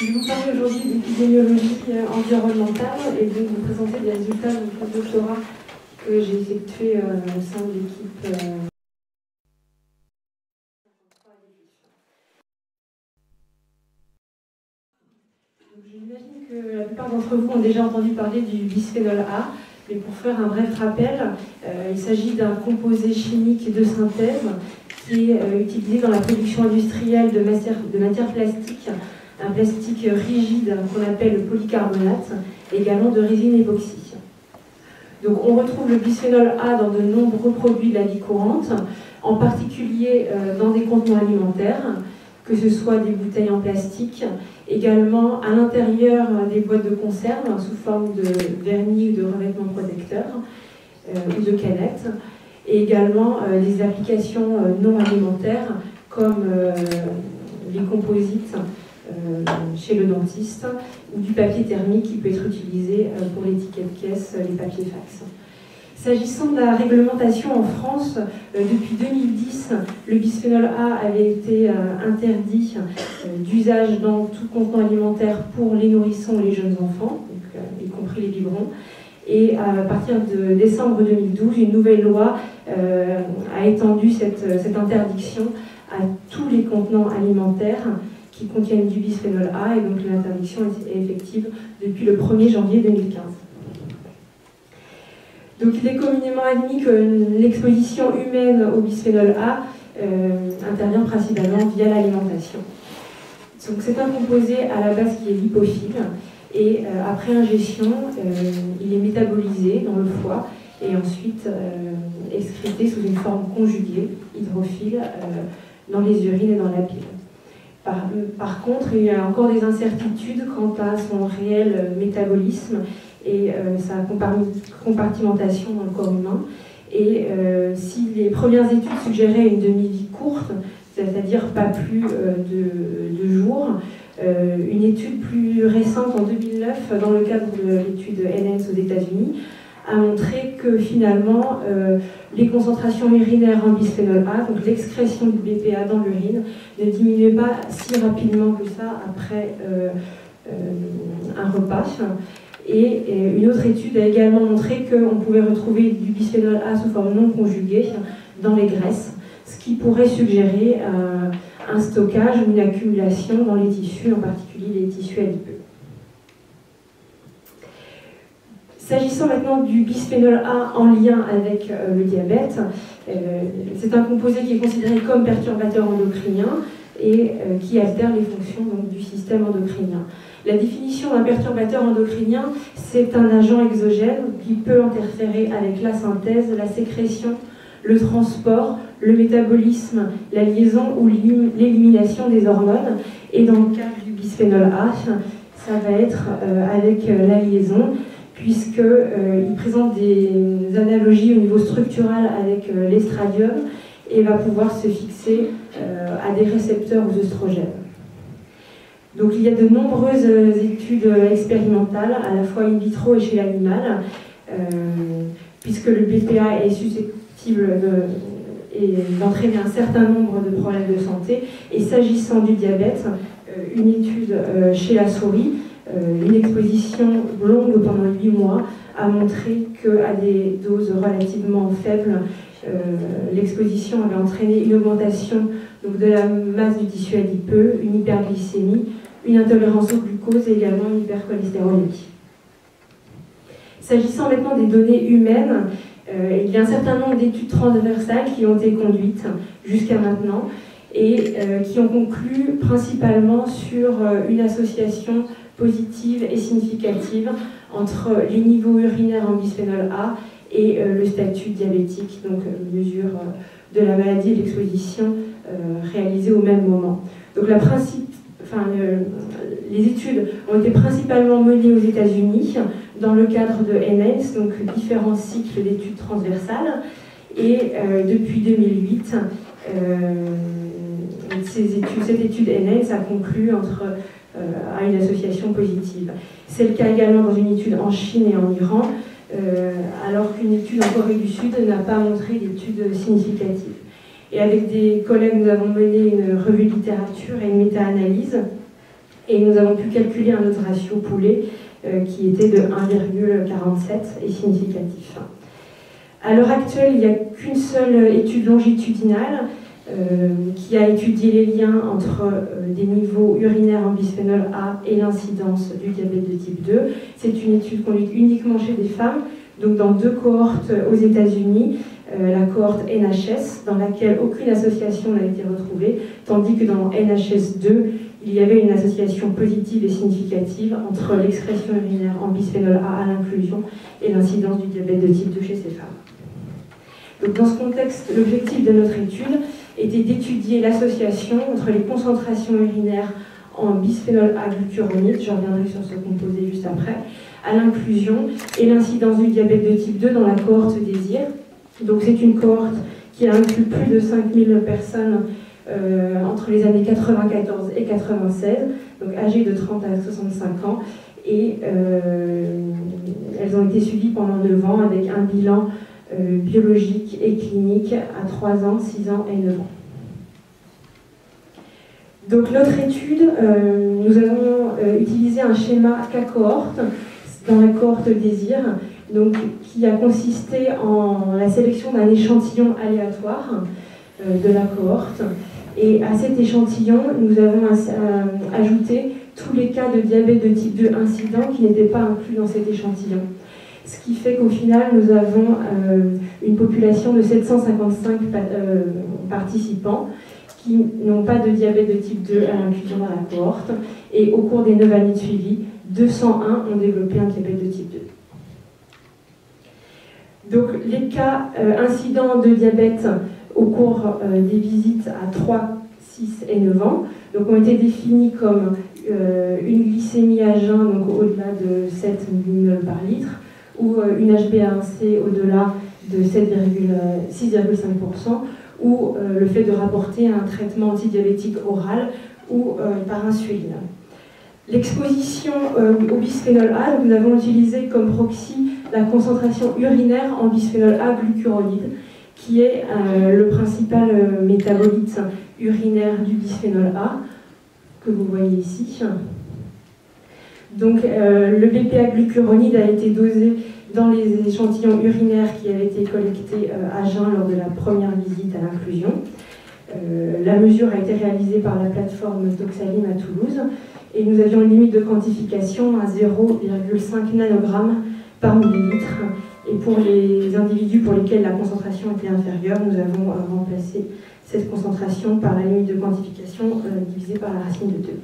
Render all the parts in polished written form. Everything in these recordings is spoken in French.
Je vais vous parler aujourd'hui d'épidémiologie environnementale et donc vous présenter les résultats de mon doctorat que j'ai effectué au sein de l'équipe. J'imagine que la plupart d'entre vous ont déjà entendu parler du bisphénol A, mais pour faire un bref rappel, il s'agit d'un composé chimique de synthèse qui est utilisé dans la production industrielle de matières plastiques, un plastique rigide qu'on appelle le polycarbonate, et également de résine époxy. Donc on retrouve le bisphénol A dans de nombreux produits de la vie courante, en particulier dans des contenants alimentaires, que ce soit des bouteilles en plastique, également à l'intérieur des boîtes de conserve sous forme de vernis ou de revêtement protecteur ou de canettes, et également des applications non alimentaires comme les composites chez le dentiste ou du papier thermique qui peut être utilisé pour l'étiquette caisse, les papiers fax. S'agissant de la réglementation en France, depuis 2010, le bisphénol A avait été interdit d'usage dans tout contenant alimentaire pour les nourrissons et les jeunes enfants, donc, y compris les biberons. Et à partir de décembre 2012, une nouvelle loi a étendu cette interdiction à tous les contenants alimentaires qui contiennent du bisphénol A, et donc l'interdiction est effective depuis le 1er janvier 2015. Donc il est communément admis que l'exposition humaine au bisphénol A intervient principalement via l'alimentation. Donc c'est un composé à la base qui est lipophile, et après ingestion, il est métabolisé dans le foie et ensuite excrété sous une forme conjuguée, hydrophile, dans les urines et dans la bile. Par contre, il y a encore des incertitudes quant à son réel métabolisme et sa compartimentation dans le corps humain. Et si les premières études suggéraient une demi-vie courte, c'est-à-dire pas plus de jours, une étude plus récente en 2009, dans le cadre de l'étude NS aux États-Unis, a montré que finalement les concentrations urinaires en bisphénol A, donc l'excrétion du BPA dans l'urine, ne diminuait pas si rapidement que ça après un repas. Et une autre étude a également montré qu'on pouvait retrouver du bisphénol A sous forme non conjuguée dans les graisses, ce qui pourrait suggérer un stockage ou une accumulation dans les tissus, en particulier les tissus adipeux. S'agissant maintenant du bisphénol A en lien avec le diabète, c'est un composé qui est considéré comme perturbateur endocrinien et qui altère les fonctions donc, du système endocrinien. La définition d'un perturbateur endocrinien, c'est un agent exogène qui peut interférer avec la synthèse, la sécrétion, le transport, le métabolisme, la liaison ou l'élimination des hormones. Et dans le cas du bisphénol A, ça va être avec la liaison, puisqu'il présente des analogies au niveau structural avec l'estradiol et va pouvoir se fixer à des récepteurs aux œstrogènes. Donc il y a de nombreuses études expérimentales, à la fois in vitro et chez l'animal, puisque le BPA est susceptible d'entraîner un certain nombre de problèmes de santé. Et s'agissant du diabète, une étude chez la souris, une exposition longue pendant 8 mois, a montré qu'à des doses relativement faibles, l'exposition avait entraîné une augmentation donc, de la masse du tissu adipeux, une hyperglycémie, une intolérance au glucose et également une hypercholestérolémie. S'agissant maintenant des données humaines, il y a un certain nombre d'études transversales qui ont été conduites jusqu'à maintenant et qui ont conclu principalement sur une association positive et significative entre les niveaux urinaires en bisphénol A et le statut diabétique, donc mesure de la maladie et de l'exposition réalisée au même moment. Donc les études ont été principalement menées aux États-Unis dans le cadre de NS, donc différents cycles d'études transversales, et depuis 2008, cette étude NS a conclu à une association positive. C'est le cas également dans une étude en Chine et en Iran, alors qu'une étude en Corée du Sud n'a pas montré d'études significatives. Et avec des collègues, nous avons mené une revue de littérature et une méta-analyse Et nous avons pu calculer un autre ratio poulet qui était de 1,47 et significatif. À l'heure actuelle, il n'y a qu'une seule étude longitudinale qui a étudié les liens entre des niveaux urinaires en bisphénol A et l'incidence du diabète de type 2. C'est une étude conduite uniquement chez des femmes, donc dans 2 cohortes aux États-Unis, la cohorte NHS, dans laquelle aucune association n'a été retrouvée, tandis que dans NHS 2, il y avait une association positive et significative entre l'excrétion urinaire en bisphénol A à l'inclusion et l'incidence du diabète de type 2 chez ces femmes. Donc dans ce contexte, l'objectif de notre étude était d'étudier l'association entre les concentrations urinaires en bisphénol A glucuronide, je reviendrai sur ce composé juste après, à l'inclusion et l'incidence du diabète de type 2 dans la cohorte DÉSIR. Donc c'est une cohorte qui a inclus plus de 5000 personnes entre les années 94 et 96, donc âgées de 30 à 65 ans, et elles ont été suivies pendant 9 ans avec un bilan biologique et clinique à 3 ans, 6 ans et 9 ans. Donc notre étude, nous avons utilisé un schéma K-cohorte dans la cohorte DÉSIR, donc, qui a consisté en la sélection d'un échantillon aléatoire de la cohorte. Et à cet échantillon, nous avons ajouté tous les cas de diabète de type 2 incidents qui n'étaient pas inclus dans cet échantillon. Ce qui fait qu'au final, nous avons une population de 755 participants qui n'ont pas de diabète de type 2 à l'inclusion dans la cohorte. Et au cours des 9 années de suivi, 201 ont développé un diabète de type 2. Donc les cas incidents de diabète au cours des visites à 3, 6 et 9 ans donc, ont été définis comme une glycémie à jeun, donc au-delà de 7 mmol par litre, ou une HbA1c au-delà de 6,5%, ou le fait de rapporter un traitement antidiabétique oral ou par insuline. L'exposition au bisphénol A, nous avons utilisé comme proxy la concentration urinaire en bisphénol A glucuronide, qui est le principal métabolite urinaire du bisphénol A, que vous voyez ici. Donc le BPA glucuronide a été dosé dans les échantillons urinaires qui avaient été collectés à jeun lors de la première visite à l'inclusion. La mesure a été réalisée par la plateforme Doxalim à Toulouse et nous avions une limite de quantification à 0,5 nanogrammes par millilitre. Et pour les individus pour lesquels la concentration était inférieure, nous avons remplacé cette concentration par la limite de quantification divisée par la racine de 2.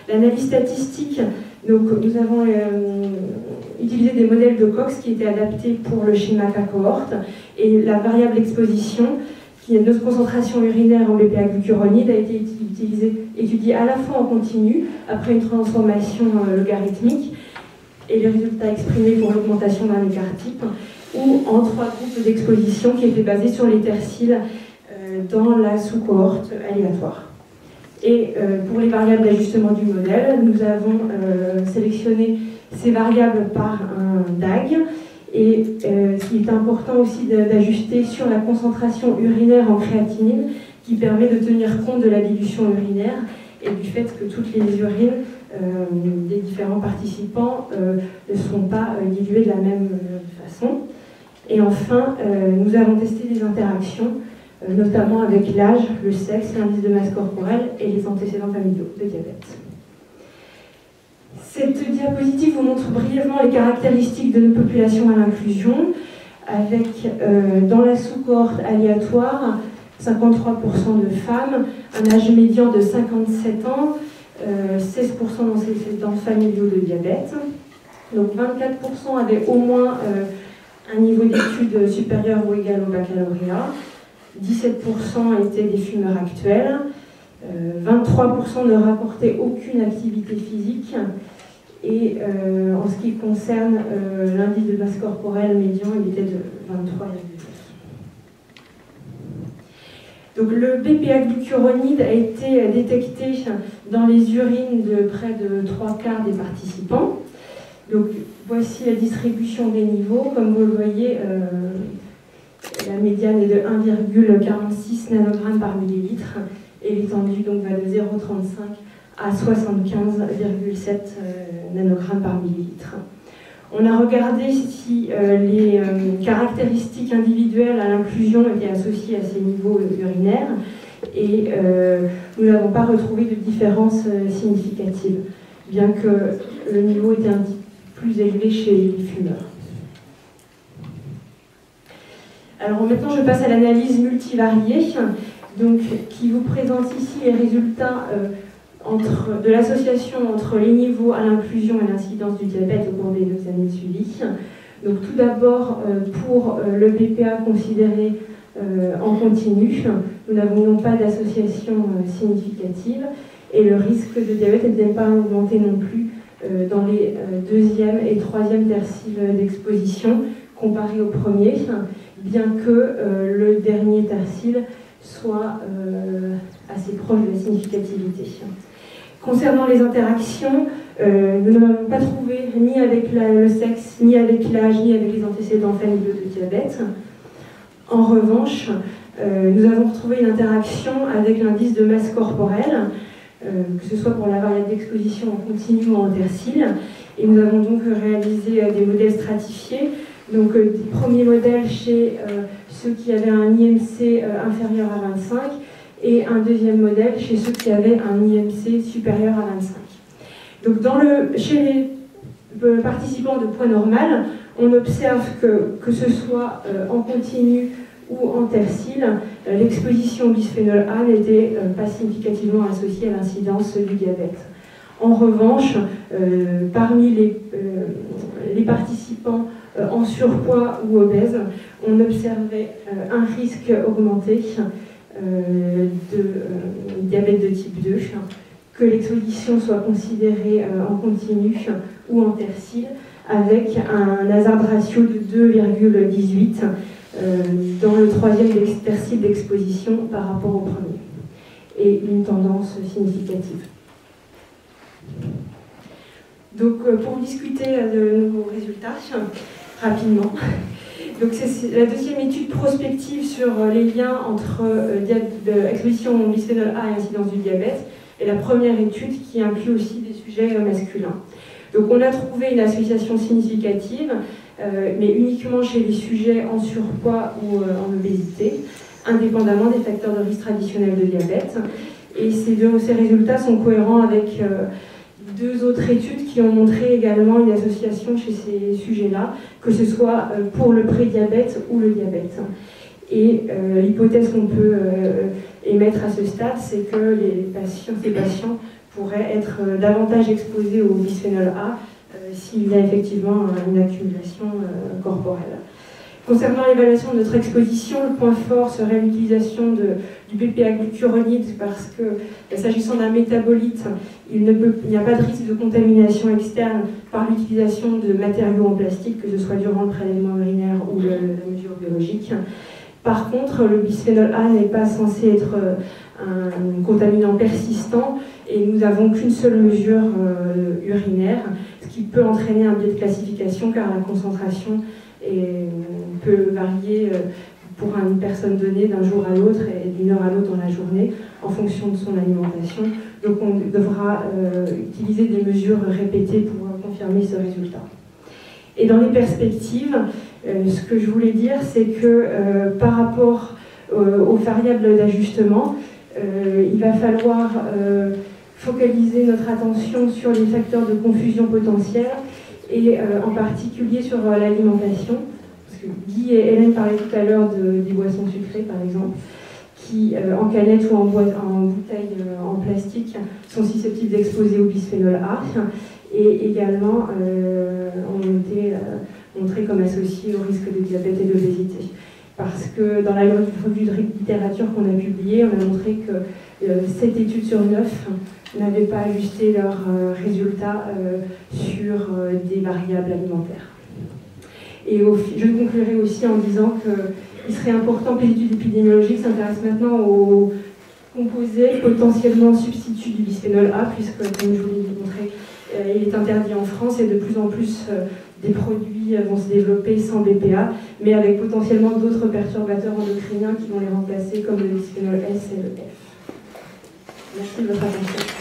L'analyse statistique, donc, nous avons utilisé des modèles de Cox qui étaient adaptés pour le schéma K-cohorte et la variable exposition, qui est notre concentration urinaire en BPA glucuronide, a été étudiée à la fois en continu, après une transformation logarithmique, et les résultats exprimés pour l'augmentation d'un écart type, ou en 3 groupes d'exposition qui étaient basés sur les terciles dans la sous-cohorte aléatoire. Et pour les variables d'ajustement du modèle, nous avons sélectionné ces variables par un DAG, et ce qui est important aussi d'ajuster sur la concentration urinaire en créatinine, qui permet de tenir compte de la dilution urinaire et du fait que toutes les urines des différents participants ne sont pas diluées de la même façon. Et enfin, nous avons testé des interactions, notamment avec l'âge, le sexe, l'indice de masse corporelle et les antécédents familiaux de diabète. Cette diapositive vous montre brièvement les caractéristiques de nos populations à l'inclusion, avec dans la sous-cohorte aléatoire 53% de femmes, un âge médian de 57 ans, 16% d'antécédents familiaux de diabète. Donc 24% avaient au moins un niveau d'études supérieur ou égal au baccalauréat. 17% étaient des fumeurs actuels. 23% ne rapportaient aucune activité physique. Et en ce qui concerne l'indice de masse corporelle médian, il était de 23,9. Donc le BPA glucuronide a été détecté dans les urines de près de 3/4 des participants. Donc voici la distribution des niveaux. Comme vous le voyez, la médiane est de 1,46 nanogrammes par millilitre et l'étendue donc va de 0,35 à 75,7 nanogrammes par millilitre. On a regardé si les caractéristiques individuelles à l'inclusion étaient associées à ces niveaux urinaires et nous n'avons pas retrouvé de différence significative, bien que le niveau était un petit peu plus élevé chez les fumeurs. Alors maintenant, je passe à l'analyse multivariée, donc, qui vous présente ici les résultats de l'association entre les niveaux à l'inclusion et l'incidence du diabète au cours des 2 années de suivi. Donc tout d'abord, pour le BPA considéré en continu, nous n'avons pas d'association significative et le risque de diabète n'était pas augmenté non plus dans les 2e et 3e terciles d'exposition comparé au premier, bien que le dernier tercile soit assez proche de la significativité. Concernant les interactions, nous n'avons pas trouvé ni avec le sexe, ni avec l'âge, ni avec les antécédents familiaux de diabète. En revanche, nous avons retrouvé une interaction avec l'indice de masse corporelle, que ce soit pour la variable d'exposition en continu ou en tercile. Et nous avons donc réalisé des modèles stratifiés. Donc des premiers modèles chez ceux qui avaient un IMC inférieur à 25 et un deuxième modèle chez ceux qui avaient un IMC supérieur à 25. Donc chez les participants de poids normal, on observe que ce soit en continu ou en tercile, l'exposition au bisphénol A n'était pas significativement associée à l'incidence du diabète. En revanche, parmi les participants en surpoids ou obèses, on observait un risque augmenté de diabète de type 2, que l'exposition soit considérée en continu ou en tercile, avec un hazard ratio de 2,18 dans le 3e tercile d'exposition par rapport au premier, et une tendance significative. Donc, pour discuter de nos résultats, rapidement. Donc, c'est la 2e étude prospective sur les liens entre exposition au bisphénol A et incidence du diabète, et la première étude qui inclut aussi des sujets masculins. Donc, on a trouvé une association significative, mais uniquement chez les sujets en surpoids ou en obésité, indépendamment des facteurs de risque traditionnels de diabète. Et ces résultats sont cohérents avec 2 autres études qui ont montré également une association chez ces sujets-là, que ce soit pour le prédiabète ou le diabète. Et l'hypothèse qu'on peut émettre à ce stade, c'est que ces patients pourraient être davantage exposés au bisphénol A s'il y a effectivement une accumulation corporelle. Concernant l'évaluation de notre exposition, le point fort serait l'utilisation du BPA glucuronide parce que, s'agissant d'un métabolite, il n'y a pas de risque de contamination externe par l'utilisation de matériaux en plastique, que ce soit durant le prélèvement urinaire ou la mesure biologique. Par contre, le bisphénol A n'est pas censé être un contaminant persistant et nous n'avons qu'une seule mesure urinaire, ce qui peut entraîner un biais de classification car la concentration peut varier pour une personne donnée d'un jour à l'autre et d'une heure à l'autre dans la journée en fonction de son alimentation. Donc on devra utiliser des mesures répétées pour confirmer ce résultat. Et dans les perspectives, ce que je voulais dire, c'est que par rapport aux variables d'ajustement, il va falloir focaliser notre attention sur les facteurs de confusion potentielle et en particulier sur l'alimentation. Parce que Guy et Hélène parlaient tout à l'heure des boissons sucrées, par exemple, qui, en canette ou en bouteille en plastique, sont susceptibles d'exposer au bisphénol A et également ont été montrés comme associés au risque de diabète et d'obésité. Parce que dans la revue de littérature qu'on a publiée, on a montré que 7 études sur 9 n'avaient pas ajusté leurs résultats sur des variables alimentaires. Et je conclurai aussi en disant qu'il serait important que les études épidémiologiques s'intéressent maintenant aux composés potentiellement substituts du bisphénol A, puisque, comme je vous l'ai montré, il est interdit en France et de plus en plus des produits vont se développer sans BPA, mais avec potentiellement d'autres perturbateurs endocriniens qui vont les remplacer, comme le bisphénol S et le F. Merci de votre attention.